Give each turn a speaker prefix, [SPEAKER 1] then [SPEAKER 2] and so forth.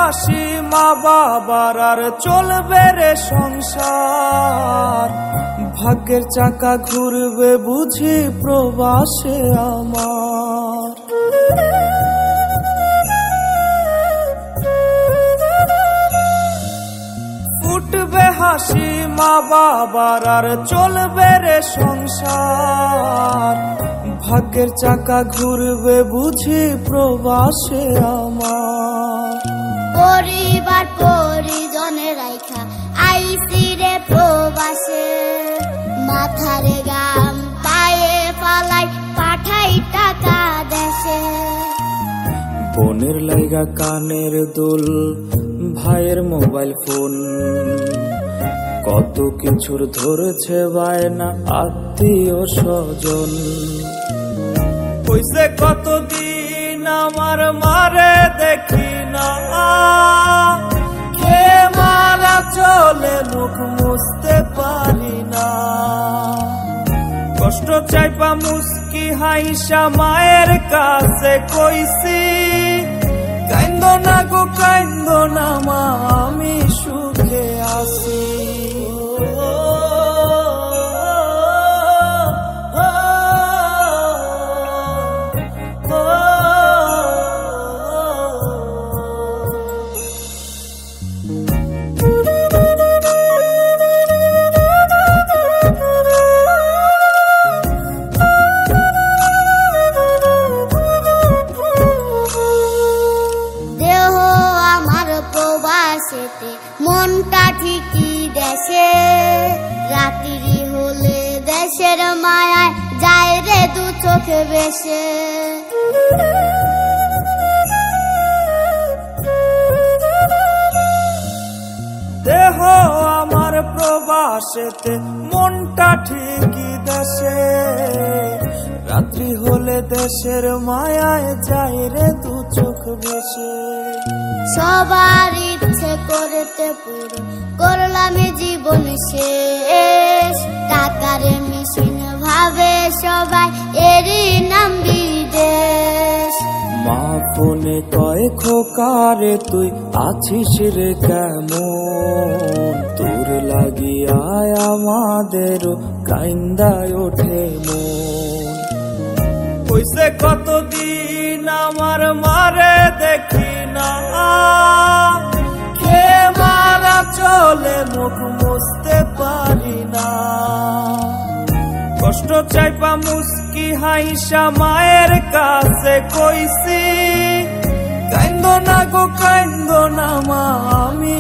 [SPEAKER 1] হাসি মা বাবার আর চলবে রে সংসার। ভাগ্যের চাকা ঘুরবে বুঝি প্রবাসে আমার। উঠবে হাসি মা বাবার আর চলবে রে সংসার। ভাগ্যের চাকা ঘুরবে বুঝি প্রবাসে আমার।
[SPEAKER 2] পরিবার পরিজনের রাইখা আইসি রে প্রবাসে। মাথারে গাম পায়ে পালাই পাঠাই টাকা দেশে।
[SPEAKER 1] বোনের লাইগা কানের দুল, ভাইয়ের মোবাইল ফোন, কত কিছুর ধরেছে বায়না আত্মীয় স্বজন। কইছে কতদিন আমার মারে দেখি না, কে মারা চলে মুখ মুছতে পারি না। কষ্ট চাইপা মুস্কি হাইসা মায়ের কাছে কইছি, কাইন্দো না গো কাইন্দো না মা, আমি সুখে আছি।
[SPEAKER 2] মনটা ঠিকই দেশে, রাত্রি হলে দেশের মায়ায় যায় রে দু চোখে বেশে।
[SPEAKER 1] দেহ আমার প্রবাসেতে, মনটা ঠিকই দেশে, রাত্রি হলে দেশের মায়ায় যায় রে দু চোখ বেশে।
[SPEAKER 2] সবার ইচ্ছে করতে পুরো করলাম জীবন শেষ। টাকার মেশিন ভাবে সবাই, এরই নাম বিদেশ।
[SPEAKER 1] মা ফোনে কয় খোকারে তুই আছিস রে কেমন, তোর লাগিয়া আমাদেরও কাইন্দায় ওঠে মন। কইছে কতদিন আমার মারে দেখি না, কে মারা চলে মুখ মুছতে পারি না। কষ্ট চাইপা মুস্কি হাইসা মায়ের কাছে কইছি, কাইন্দো না গো কাইন্দো না মা, আমি